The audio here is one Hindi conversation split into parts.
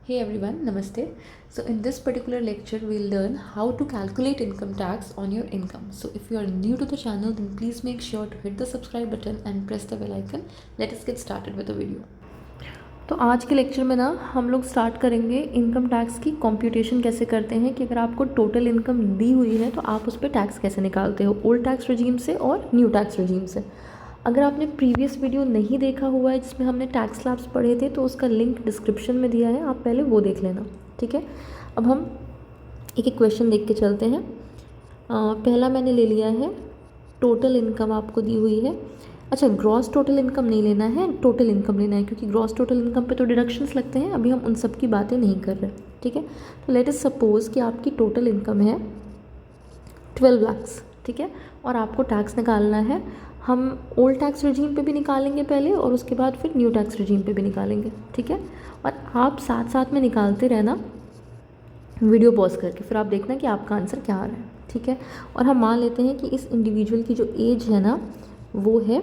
Hey everyone, Namaste. So in this particular lecture, we'll learn how to calculate income tax on your income. So if you are new to the channel, then please make sure to hit the subscribe button and press the bell icon. Let us get started with the video. तो आज के लेक्चर में ना हम लोग स्टार्ट करेंगे इनकम टैक्स की कंप्यूटेशन कैसे करते हैं कि अगर आपको टोटल इनकम दी हुई है तो आप उस पर टैक्स कैसे निकालते हो, ओल्ड टैक्स रेजीम से और न्यू टैक्स रेजीम से। अगर आपने प्रीवियस वीडियो नहीं देखा हुआ है जिसमें हमने टैक्स स्लैब्स पढ़े थे तो उसका लिंक डिस्क्रिप्शन में दिया है, आप पहले वो देख लेना, ठीक है। अब हम एक एक क्वेश्चन देख के चलते हैं। पहला मैंने ले लिया है, टोटल इनकम आपको दी हुई है। अच्छा, ग्रॉस टोटल इनकम नहीं लेना है, टोटल इनकम लेना है, क्योंकि ग्रॉस टोटल इनकम पे तो डिडक्शंस लगते हैं, अभी हम उन सब की बातें नहीं कर रहे, ठीक है। तो लेट अस सपोज कि आपकी टोटल इनकम है 12 लाख्स, ठीक है, और आपको टैक्स निकालना है। हम ओल्ड टैक्स रेजीम पे भी निकालेंगे पहले और उसके बाद फिर न्यू टैक्स रेजीम पे भी निकालेंगे, ठीक है। और आप साथ साथ में निकालते रहना, वीडियो पॉज करके, फिर आप देखना कि आपका आंसर क्या आ रहा है, ठीक है। और हम मान लेते हैं कि इस इंडिविजुअल की जो एज है ना वो है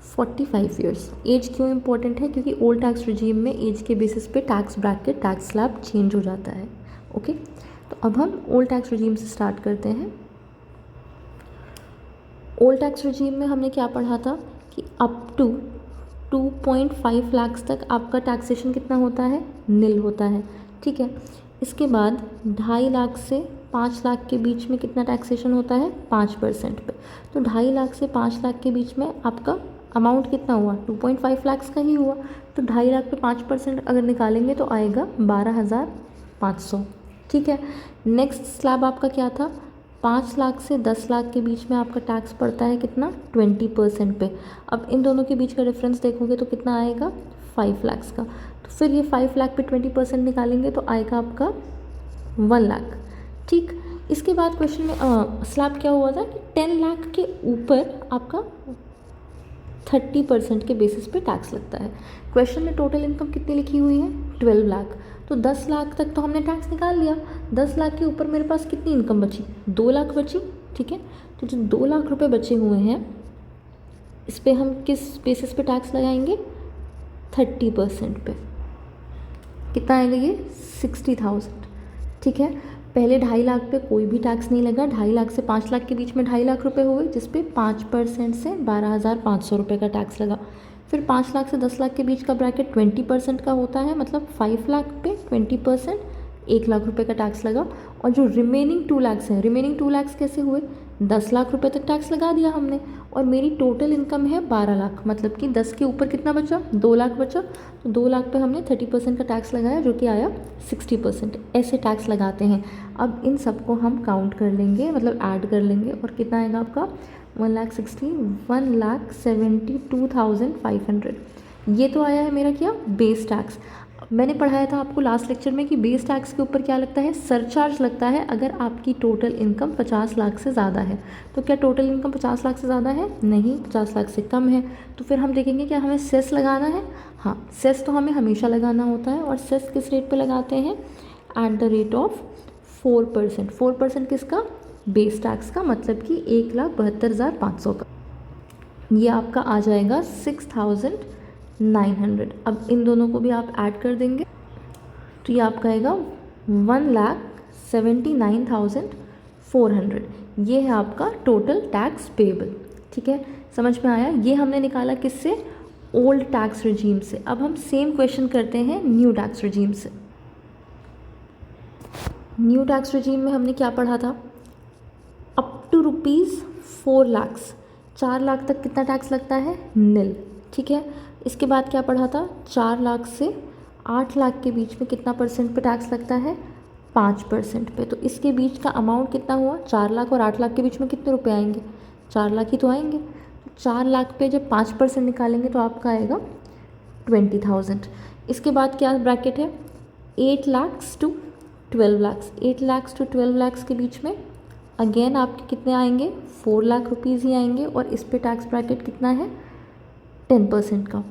45 ईयर्स। एज क्यों इंपॉर्टेंट है? क्योंकि ओल्ड टैक्स रेजीम में एज के बेसिस पे tax bracket, tax slab change हो जाता है, ओके। तो अब हम ओल्ड टैक्स रेजीम से स्टार्ट करते हैं। ओल्ड टैक्स रेजीम में हमने क्या पढ़ा था कि अप टू 2.5 लाख तक आपका टैक्सेशन कितना होता है? निल होता है, ठीक है। इसके बाद 2.5 लाख से 5 लाख के बीच में कितना टैक्सेशन होता है? 5% पे। तो 2.5 लाख से 5 लाख के बीच में आपका अमाउंट कितना हुआ? 2.5 लाख का ही हुआ। तो 2.5 लाख पे 5% अगर निकालेंगे तो आएगा 12,500, ठीक है। नेक्स्ट स्लैब आपका क्या था? 5 लाख से 10 लाख के बीच में आपका टैक्स पड़ता है कितना? 20% पे। अब इन दोनों के बीच का डिफरेंस देखोगे तो कितना आएगा? 5 लाख का। तो फिर ये 5 लाख पे 20% निकालेंगे तो आएगा आपका 1 लाख, ठीक। इसके बाद क्वेश्चन में स्लैब क्या हुआ था कि 10 लाख के ऊपर आपका 30% के बेसिस पे टैक्स लगता है। क्वेश्चन में टोटल इनकम कितनी लिखी हुई है? 12 लाख। तो 10 लाख तक तो हमने टैक्स निकाल लिया, 10 लाख के ऊपर मेरे पास कितनी इनकम बची? 2 लाख बची, ठीक है। तो जो 2 लाख रुपए बचे हुए हैं इस पर हम किस बेसिस पे टैक्स लगाएंगे? 30% पे। कितना आएगा ये? 60,000, ठीक है। पहले 2.5 लाख पे कोई भी टैक्स नहीं लगा, 2.5 लाख से 5 लाख के बीच में 2.5 लाख रुपए हुए जिस पे 5% से 12,500 रुपये का टैक्स लगा। फिर 5 लाख से 10 लाख के बीच का ब्रैकेट 20% का होता है, मतलब 5 लाख पे 20% 1 लाख रुपए का टैक्स लगा। और जो रिमेनिंग 2 लाख्स हैं, रिमेनिंग 2 लाख्स कैसे हुए? 10 लाख रुपए तक टैक्स लगा दिया हमने और मेरी टोटल इनकम है 12 लाख, मतलब कि 10 के ऊपर कितना बचा? 2 लाख बचा। तो 2 लाख पे हमने 30% का टैक्स लगाया जो कि आया 60%। ऐसे टैक्स लगाते हैं। अब इन सबको हम काउंट कर लेंगे, मतलब ऐड कर लेंगे, और कितना आएगा आपका? 1,72,500। ये तो आया है मेरा क्या? Base tax. मैंने पढ़ाया था आपको लास्ट लेक्चर में कि बेस टैक्स के ऊपर क्या लगता है? सरचार्ज लगता है अगर आपकी टोटल इनकम 50 लाख से ज़्यादा है। तो क्या टोटल इनकम 50 लाख से ज़्यादा है? नहीं, 50 लाख से कम है। तो फिर हम देखेंगे क्या हमें सेस लगाना है? हाँ, सेस तो हमें हमेशा लगाना होता है। और सेस किस रेट पे लगाते हैं? Eight the rate of 4%। 4% किसका? बेस टैक्स का, मतलब कि 1,72,500 का। ये आपका आ जाएगा 6,900। अब इन दोनों को भी आप ऐड कर देंगे तो ये आपका आएगा 1,79,400। ये है आपका टोटल टैक्स पेबल, ठीक है। समझ में आया? ये हमने निकाला किससे? ओल्ड टैक्स रेजीम से। अब हम सेम क्वेश्चन करते हैं न्यू टैक्स रेजीम से। न्यू टैक्स रेजीम में हमने क्या पढ़ा था? अप टू ₹4 लाख, 4 लाख तक कितना टैक्स लगता है? निल, ठीक है। इसके बाद क्या पढ़ा था? 4 लाख से 8 लाख के बीच में कितना परसेंट पे टैक्स लगता है? 5% पे। तो इसके बीच का अमाउंट कितना हुआ? 4 लाख और 8 लाख के बीच में कितने रुपए आएंगे? 4 लाख ही तो आएंगे। तो 4 लाख पे जब 5% निकालेंगे तो आपका आएगा 20,000। इसके बाद क्या ब्रैकेट है? 8 लाख टू 12 लाख। 8 लाख टू 12 लाख के बीच में अगेन आपके कितने आएंगे? 4 लाख रुपीज़ ही आएंगे। और इस पे टैक्स ब्रैकेट कितना है? 10% का।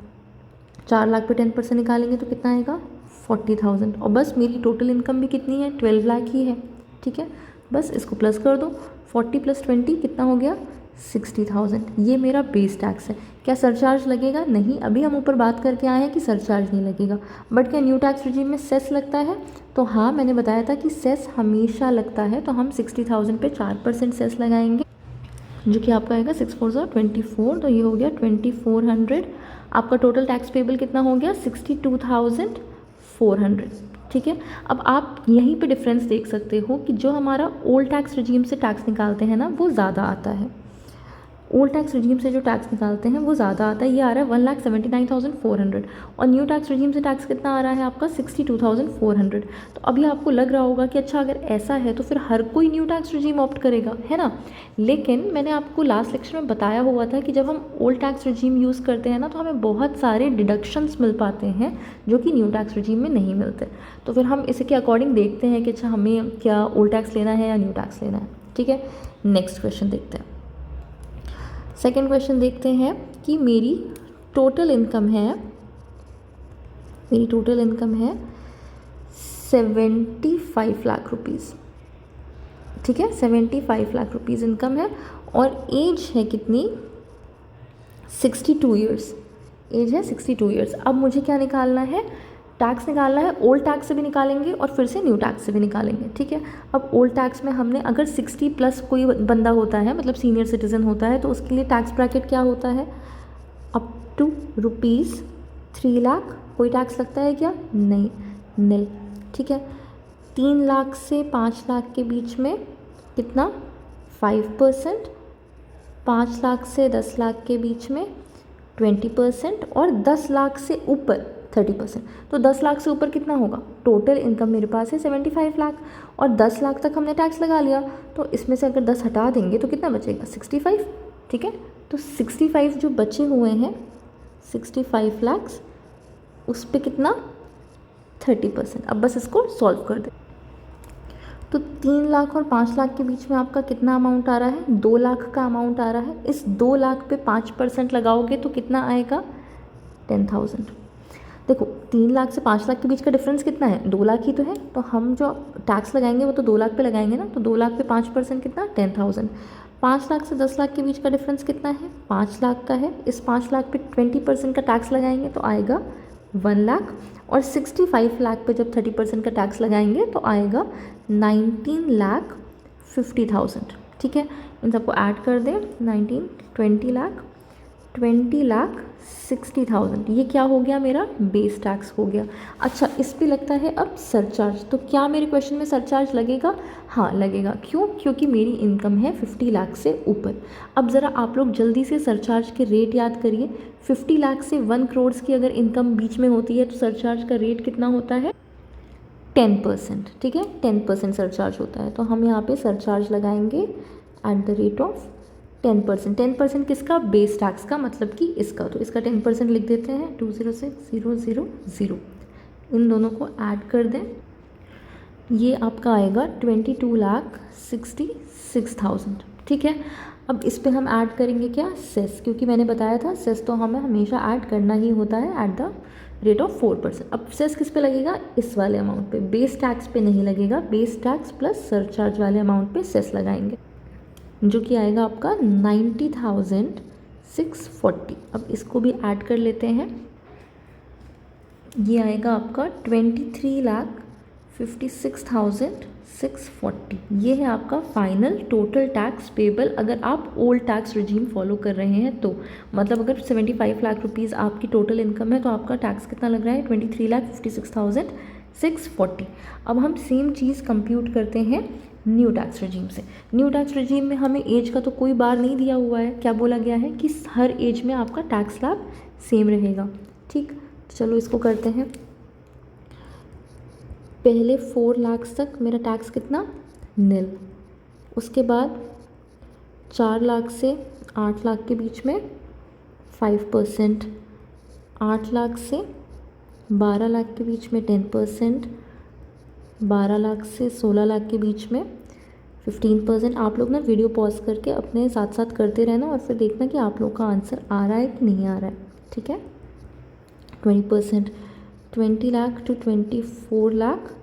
4 लाख पे 10% निकालेंगे तो कितना आएगा? 40,000। और बस मेरी टोटल इनकम भी कितनी है? 12 लाख ही है, ठीक है। बस इसको प्लस कर दो, 40 + 20 कितना हो गया? 60,000, ये मेरा बेस टैक्स है। क्या सरचार्ज लगेगा? नहीं, अभी हम ऊपर बात करके आए हैं कि सरचार्ज नहीं लगेगा। बट क्या न्यू टैक्स रिजीम में सेस लगता है? तो हाँ, मैंने बताया था कि सेस हमेशा लगता है। तो हम 60,000 पे 4% सेस लगाएंगे, जो कि आपका आएगा 6 4 24, तो ये हो गया 2400। आपका टोटल टैक्स पेबल कितना हो गया? 62,400। ठीक है, अब आप यहीं पे डिफरेंस देख सकते हो कि जो हमारा ओल्ड टैक्स रिजीम से टैक्स निकालते हैं ना, वो ज़्यादा आता है। ओल्ड टैक्स रिजीम से जो टैक्स निकालते हैं वो ज़्यादा आता है, ये आ रहा है 1,79,400, और न्यू टैक्स रिजीम से टैक्स कितना आ रहा है आपका? 62,400। तो अभी आपको लग रहा होगा कि अच्छा, अगर ऐसा है तो फिर हर कोई न्यू टैक्स रिजीम ऑप्ट करेगा, है ना। लेकिन मैंने आपको लास्ट लेक्चर में बताया हुआ था कि जब हम ओल्ड टैक्स रिजीम यूज़ करते हैं ना, तो हमें बहुत सारे डिडक्शंस मिल पाते हैं जो कि न्यू टैक्स रिजीम में नहीं मिलते। तो फिर हम इसी के अकॉर्डिंग देखते हैं कि अच्छा, हमें क्या ओल्ड टैक्स लेना है या न्यू टैक्स लेना है। ठीक है, नेक्स्ट क्वेश्चन देखते हैं। सेकेंड क्वेश्चन देखते हैं कि मेरी टोटल इनकम है 75 लाख रुपीज़। ठीक है, 75 लाख रुपीज़ इनकम है, और एज है कितनी? 62 ईयर्स। एज है 62 ईयर्स। अब मुझे क्या निकालना है? टैक्स निकालना है। ओल्ड टैक्स से भी निकालेंगे और फिर से न्यू टैक्स से भी निकालेंगे। ठीक है, अब ओल्ड टैक्स में हमने अगर 60 प्लस कोई बंदा होता है, मतलब सीनियर सिटीज़न होता है, तो उसके लिए टैक्स ब्रैकेट क्या होता है? Up to ₹3 lakh. कोई टैक्स लगता है क्या? नहीं, नील। ठीक है, 3 लाख से 5 लाख के बीच में कितना? 5%। 5 लाख से 10 लाख के बीच में 20%, और 10 लाख से ऊपर 30%। तो 10 लाख से ऊपर कितना होगा? टोटल इनकम मेरे पास है 75 लाख, और 10 लाख तक हमने टैक्स लगा लिया, तो इसमें से अगर 10 हटा देंगे तो कितना बचेगा? 65। ठीक है, तो 65 जो बचे हुए हैं, 65 लाख, उस पर कितना? 30%। अब बस इसको सॉल्व कर दे। तो 3 लाख और 5 लाख के बीच में आपका कितना अमाउंट आ रहा है? 2 लाख का अमाउंट आ रहा है। इस 2 लाख पे 5% लगाओगे तो कितना आएगा? 10,000। देखो, 3 लाख से 5 लाख के बीच का डिफरेंस कितना है? 2 लाख ही तो है। तो हम जो टैक्स लगाएंगे वो तो 2 लाख पे लगाएंगे ना, तो 2 लाख पे 5% कितना? 10,000। 5 लाख से 10 लाख के बीच का डिफरेंस कितना है? 5 लाख का है। इस 5 लाख पे 20% का टैक्स लगाएंगे तो आएगा 1 लाख, और 65 लाख पे जब 30% का टैक्स लगाएंगे तो आएगा 19,50,000। ठीक है, इन सबको ऐड कर दें। 20 लाख 60,000, ये क्या हो गया? मेरा बेस टैक्स हो गया। अच्छा, इस पे लगता है अब सरचार्ज। तो क्या मेरे क्वेश्चन में सरचार्ज लगेगा? हाँ, लगेगा। क्यों? क्योंकि मेरी इनकम है 50 लाख से ऊपर। अब ज़रा आप लोग जल्दी से सरचार्ज के रेट याद करिए। 50 लाख से 1 करोड़ की अगर इनकम बीच में होती है तो सरचार्ज का रेट कितना होता है? 10%। ठीक है, 10% सरचार्ज होता है। तो हम यहाँ पे सरचार्ज लगाएंगे एट द रेट ऑफ 10%। 10% किसका? बेस टैक्स का, मतलब कि इसका। तो इसका 10% लिख देते हैं, 206,000। इन दोनों को ऐड कर दें, ये आपका आएगा 22,66,000। ठीक है, अब इस पे हम ऐड करेंगे क्या? सेस, क्योंकि मैंने बताया था सेस तो हमें हमेशा ऐड करना ही होता है एट द रेट ऑफ 4%। अब सेस किस पे लगेगा? इस वाले अमाउंट पे, बेस टैक्स पे नहीं लगेगा। बेस टैक्स प्लस सरचार्ज वाले अमाउंट पे सेस लगाएंगे, जो कि आएगा आपका 90,640। अब इसको भी ऐड कर लेते हैं, ये आएगा आपका 23,56,640। ये है आपका फाइनल टोटल टैक्स पेबल अगर आप ओल्ड टैक्स रिजीम फॉलो कर रहे हैं तो। मतलब अगर 75 लाख रुपीज़ आपकी टोटल इनकम है तो आपका टैक्स कितना लग रहा है? 23,56,640। अब हम सेम चीज़ कंप्यूट करते हैं न्यू टैक्स रिजीम से। न्यू टैक्स रिजीम में हमें एज का तो कोई बार नहीं दिया हुआ है। क्या बोला गया है कि हर एज में आपका टैक्स स्लैब सेम रहेगा। ठीक, चलो इसको करते हैं। पहले 4 लाख तक मेरा टैक्स कितना? नील। उसके बाद 4 लाख से 8 लाख के बीच में 5%, 8 लाख से 12 लाख के बीच में 10%, 12 लाख से 16 लाख के बीच में 15%। आप लोग ना वीडियो पॉज करके अपने साथ साथ करते रहना और फिर देखना कि आप लोग का आंसर आ रहा है कि नहीं आ रहा है। ठीक है, 20%, 20 लाख टू 24 लाख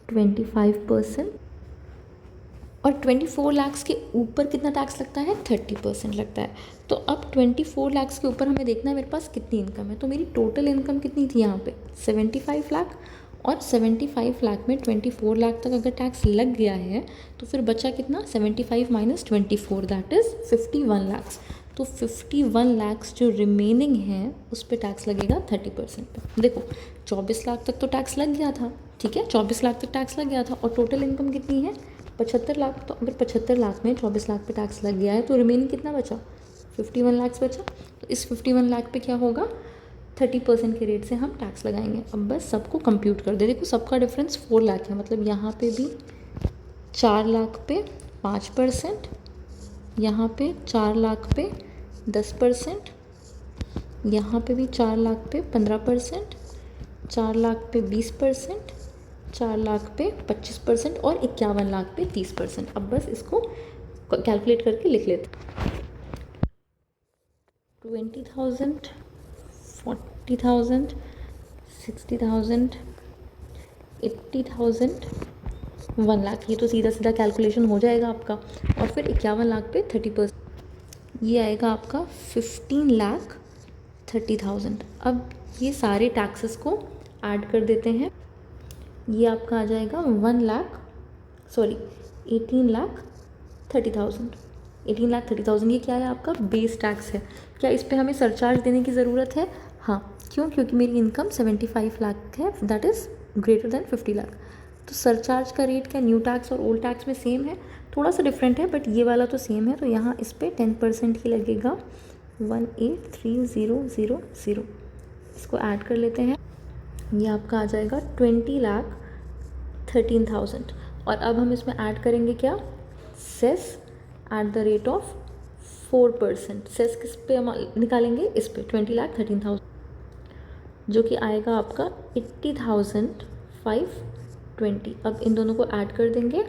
25%, और 24 लाख के ऊपर कितना टैक्स लगता है, 30% लगता है। तो अब 24 लाख के ऊपर हमें देखना है मेरे पास कितनी इनकम है। तो मेरी टोटल इनकम कितनी थी यहाँ पे 75 लाख, और 75 लाख में 24 लाख तक अगर टैक्स लग गया है तो फिर बचा कितना, 75 माइनस 24 दैट इज़ 51 लाख। तो 51 लाख जो रिमेनिंग है उस पर टैक्स लगेगा 30% पे। देखो 24 लाख तक तो टैक्स लग गया था, ठीक है, 24 लाख तक टैक्स लग गया था, और टोटल इनकम कितनी है 75 लाख। तो अगर 75 लाख में 24 लाख पे टैक्स लग गया है तो रिमेनिंग कितना बचा, 51 लाख बचा। तो इस 51 लाख पे क्या होगा, 30% के रेट से हम टैक्स लगाएंगे। अब बस सबको कंप्यूट कर दे, देखो सबका डिफरेंस 4 लाख है, मतलब यहाँ पे भी 4 लाख पे 5%, यहाँ पे 4 लाख पे 10%, यहाँ पे भी 4 लाख पे 15%, 4 लाख पे 20%, 4 लाख पे 25% और 51 लाख पे 30%। अब बस इसको कैलकुलेट करके लिख लेते हैं। 20,000, 40,000, 60,000, 80,000, 1 लाख, ये तो सीधा सीधा कैलकुलेशन हो जाएगा आपका। और फिर 51 लाख पे 30%, ये आएगा आपका 15,30,000। अब ये सारे टैक्सेस को ऐड कर देते हैं, ये आपका आ जाएगा 18,30,000। 18,30,000 ये क्या है, आपका बेस टैक्स है। क्या इस पे हमें सरचार्ज देने की ज़रूरत है, हाँ, क्यों, क्योंकि मेरी इनकम 75 लाख है, that is greater than 50 lakh. तो सरचार्ज का रेट क्या न्यू टैक्स और ओल्ड टैक्स में सेम है, थोड़ा सा डिफरेंट है बट ये वाला तो सेम है। तो यहाँ इस पर 10% ही लगेगा, 18,30,000। इसको ऐड कर लेते हैं, ये आपका आ जाएगा 20,13,000। और अब हम इसमें ऐड करेंगे क्या, cess at the rate of 4%। Cess किस पे हम निकालेंगे, इस पे 20,13,000, जो कि आएगा आपका 80,520। अब इन दोनों को ऐड कर देंगे,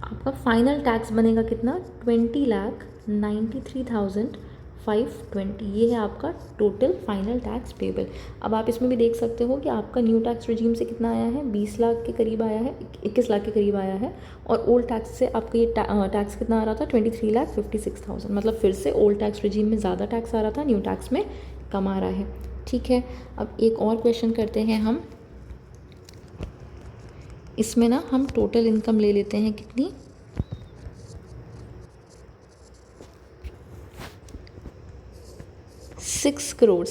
आपका फाइनल टैक्स बनेगा कितना, 20,93,520। ये है आपका टोटल फाइनल टैक्स पेबल। अब आप इसमें भी देख सकते हो कि आपका न्यू टैक्स रिजीम से कितना आया है, 20 लाख के करीब आया है, 21 लाख के करीब आया है। और ओल्ड टैक्स से आपका ये टैक्स कितना आ रहा था, 23,56,000। मतलब फिर से ओल्ड टैक्स रिजीम में ज़्यादा टैक्स आ रहा था, न्यू टैक्स में कम आ रहा है, ठीक है। अब एक और क्वेश्चन करते हैं हम, इसमें ना हम टोटल इनकम ले लेते हैं कितनी, 6 करोड़।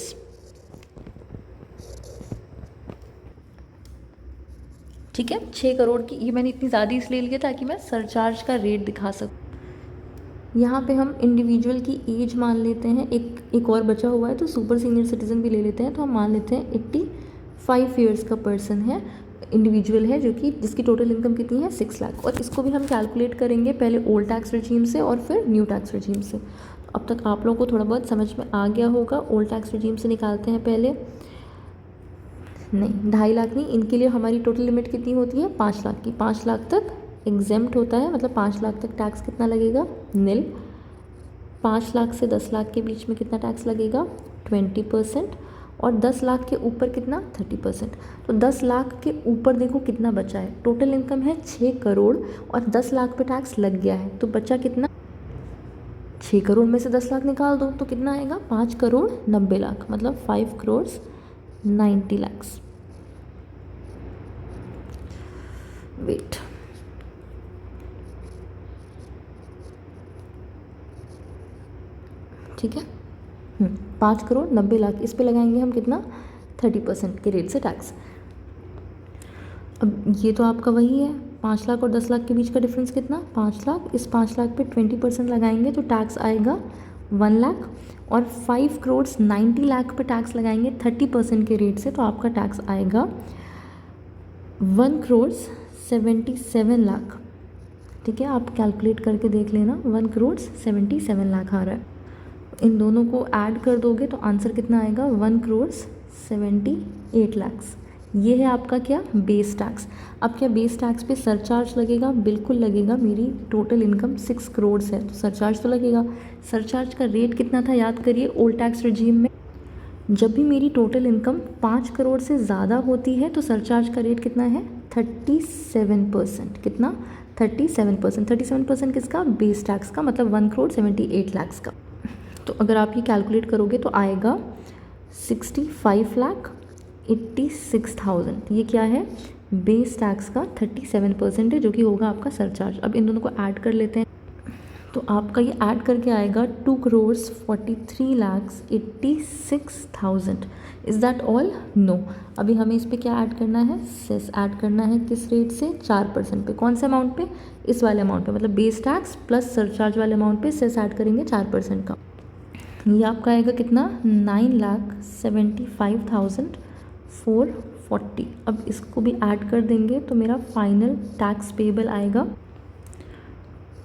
ठीक है, 6 करोड़ की, ये मैंने इतनी ज़्यादा इसलिए लिया ताकि मैं सरचार्ज का रेट दिखा सकूँ। यहाँ पे हम इंडिविजुअल की एज मान लेते हैं, एक और बचा हुआ है तो सुपर सीनियर सिटीज़न भी ले लेते हैं। तो हम मान लेते हैं 85 ईयर्स का पर्सन है, इंडिविजुअल है, जो कि जिसकी टोटल इनकम कितनी है, 6 लाख। और इसको भी हम कैलकुलेट करेंगे पहले ओल्ड टैक्स रिजीम से और फिर न्यू टैक्स रिजीम से। अब तक आप लोगों को थोड़ा बहुत समझ में आ गया होगा। ओल्ड टैक्स रिजीम से निकालते हैं पहले, नहीं 2.5 लाख नहीं, इनके लिए हमारी टोटल लिमिट कितनी होती है, 5 लाख की। 5 लाख तक एग्जेम्प्ट होता है, मतलब 5 लाख तक टैक्स कितना लगेगा, निल। 5 लाख से 10 लाख के बीच में कितना टैक्स लगेगा, 20%। और 10 लाख के ऊपर कितना, 30%। तो 10 लाख के ऊपर देखो कितना बचा है, टोटल इनकम है 6 करोड़ और 10 लाख पे टैक्स लग गया है, तो बचा कितना, 6 करोड़ में से 10 लाख निकाल दो तो कितना आएगा, 5 करोड़ 90 लाख, मतलब 5 करोड़ 90 लाख। वेट, ठीक है, 5 करोड़ 90 लाख, इस पे लगाएंगे हम कितना, 30% के रेट से टैक्स। अब ये तो आपका वही है, 5 लाख और 10 लाख के बीच का डिफरेंस कितना, 5 लाख। इस 5 लाख पे 20% लगाएंगे तो टैक्स आएगा 1 लाख। और 5 करोड़ 90 लाख पे टैक्स लगाएंगे 30% के रेट से, तो आपका टैक्स आएगा 1 करोड़ 77 लाख। ठीक है, आप कैलकुलेट करके देख लेना, 1 करोड़ 77 लाख आ रहा है। इन दोनों को ऐड कर दोगे तो आंसर कितना आएगा, 1 करोड़ 78 लाख। ये है आपका क्या, बेस टैक्स। अब क्या बेस टैक्स पे सरचार्ज लगेगा, बिल्कुल लगेगा। मेरी टोटल इनकम 6 करोड़ है तो सरचार्ज तो लगेगा। सरचार्ज का रेट कितना था, याद करिए, ओल्ड टैक्स रिजीम में जब भी मेरी टोटल इनकम 5 करोड़ से ज़्यादा होती है तो सरचार्ज का रेट कितना है, 37%। कितना, 37%। 37% किसका? बेस टैक्स का, मतलब 1,78,00,000 का। तो अगर आप ये कैलकुलेट करोगे तो आएगा 65,86,000। ये क्या है? बेस टैक्स का 37% है, जो कि होगा आपका सरचार्ज। अब इन दोनों को ऐड कर लेते हैं, तो आपका ये ऐड करके आएगा 2,43,86,000। Is that all? नो। अभी हमें इस पे क्या ऐड करना है? सेस ऐड करना है। किस रेट से? 4% पे। कौन से अमाउंट पे? इस वाले अमाउंट पे, मतलब बेस टैक्स प्लस सरचार्ज वाले अमाउंट पे सेस ऐड करेंगे 4% का। ये आपका आएगा कितना? 9,75,440। अब इसको भी ऐड कर देंगे तो मेरा फाइनल टैक्स पेबल आएगा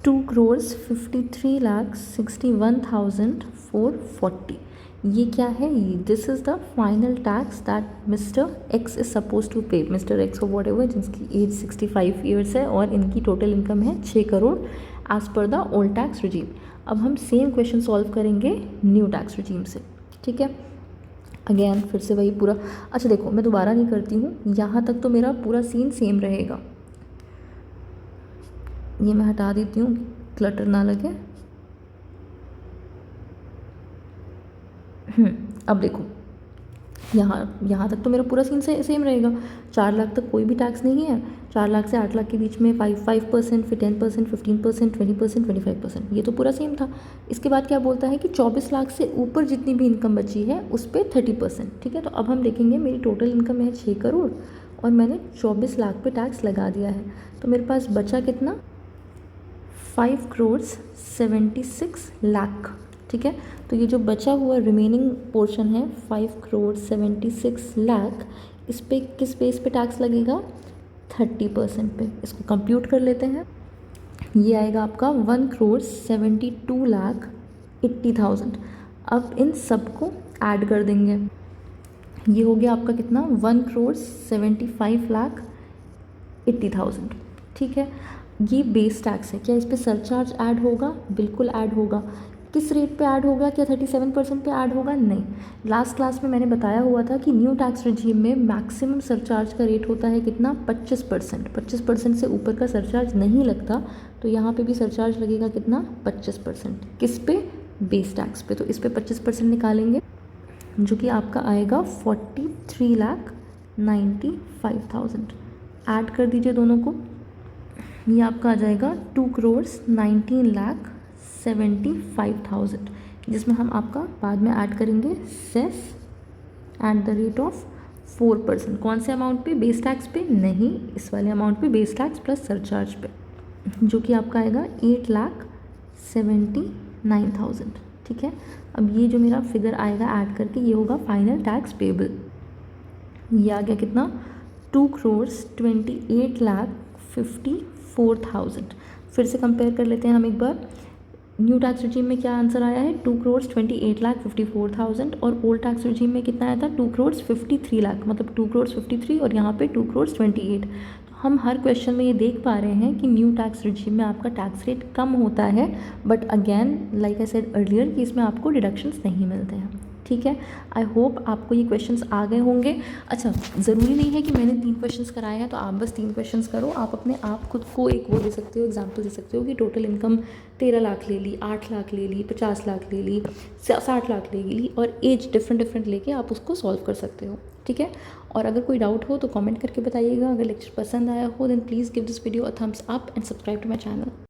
2,53,61,440। ये क्या है? ये this is the final tax that mister X is suppose to pay. Mister X और वॉट एवर, जिनकी एज 65 ईयर्स है और इनकी टोटल इनकम है 6 crore as per the old tax regime. अब हम सेम क्वेश्चन सॉल्व करेंगे न्यू टैक्स रिजीम से, ठीक है। अगेन फिर से वही पूरा, अच्छा देखो मैं दोबारा नहीं करती हूँ, यहाँ तक तो मेरा पूरा सीन सेम रहेगा। ये मैं हटा देती हूँ, क्लटर ना लगे। अब देखो यहाँ तक तो मेरा पूरा सीन सेम रहेगा। 4 लाख तक कोई भी टैक्स नहीं है। 4 लाख से 8 लाख के बीच में 5%, फिर 10%, 15%, 20%, 25%, ये तो पूरा सेम था। इसके बाद क्या बोलता है कि 24 लाख से ऊपर जितनी भी इनकम बची है उस पर 30%, ठीक है। तो अब हम देखेंगे मेरी टोटल इनकम है 6 करोड़ और मैंने 24 लाख पे टैक्स लगा दिया है, तो मेरे पास बचा कितना? 5,76,00,000, ठीक है। तो ये जो बचा हुआ रिमेनिंग पोर्शन है 5,76,00,000, इस पे किस बेस पे टैक्स लगेगा? 30% पे। इसको कंप्यूट कर लेते हैं। ये आएगा आपका 1,72,80,000। अब इन सबको ऐड कर देंगे। ये हो गया आपका कितना? 1,75,80,000, ठीक है। ये बेस टैक्स है। क्या इस पे सरचार्ज ऐड होगा? बिल्कुल ऐड होगा। किस रेट पे ऐड होगा? क्या 37% पे ऐड होगा? नहीं। लास्ट क्लास में मैंने बताया हुआ था कि न्यू टैक्स रिजीम में मैक्सिमम सरचार्ज का रेट होता है कितना? 25%। 25% से ऊपर का सरचार्ज नहीं लगता, तो यहाँ पे भी सरचार्ज लगेगा कितना? 25%। किस पे? बेस टैक्स पे। तो इस पे 25% निकालेंगे, जो कि आपका आएगा 43,95,000। ऐड कर दीजिए दोनों को, ये आपका आ जाएगा 2,19,75,000, जिसमें हम आपका बाद में ऐड करेंगे cess at the rate of 4%। कौन से अमाउंट पे? बेस टैक्स पे नहीं, इस वाले अमाउंट पे, बेस टैक्स प्लस सरचार्ज पे, जो कि आपका आएगा 8,79,000, ठीक है। अब ये जो मेरा फिगर आएगा ऐड करके, ये होगा फाइनल टैक्स पेबल। ये आ गया कितना? 2,28,54,000। फिर से कंपेयर कर लेते हैं हम एक बार। न्यू टैक्स रिजीम में क्या आंसर आया है? 2,28,54,000। और ओल्ड टैक्स रिजीम में कितना आया था? 2,53,00,000, मतलब 2,53,00,000 और यहाँ पे 2,28,00,000। तो हम हर क्वेश्चन में ये देख पा रहे हैं कि न्यू टैक्स रिजीम में आपका टैक्स रेट कम होता है, but again like I said earlier कि इसमें आपको डिडक्शंस नहीं मिलते हैं, ठीक है। आई होप आपको ये क्वेश्चंस आ गए होंगे। अच्छा, ज़रूरी नहीं है कि मैंने 3 क्वेश्चंस कराए हैं तो आप बस 3 क्वेश्चंस करो। आप अपने आप खुद को एक वो दे सकते हो, एग्जाम्पल दे सकते हो कि टोटल इनकम 13 लाख ले ली, 8 लाख ले ली, 50 लाख ले ली, 60 लाख ले ली, और एज डिफरेंट लेके आप उसको सॉल्व कर सकते हो, ठीक है। और अगर कोई डाउट हो तो कमेंट करके बताइएगा। अगर लेक्चर पसंद आया हो then please give this video a thumbs up and subscribe to my channel.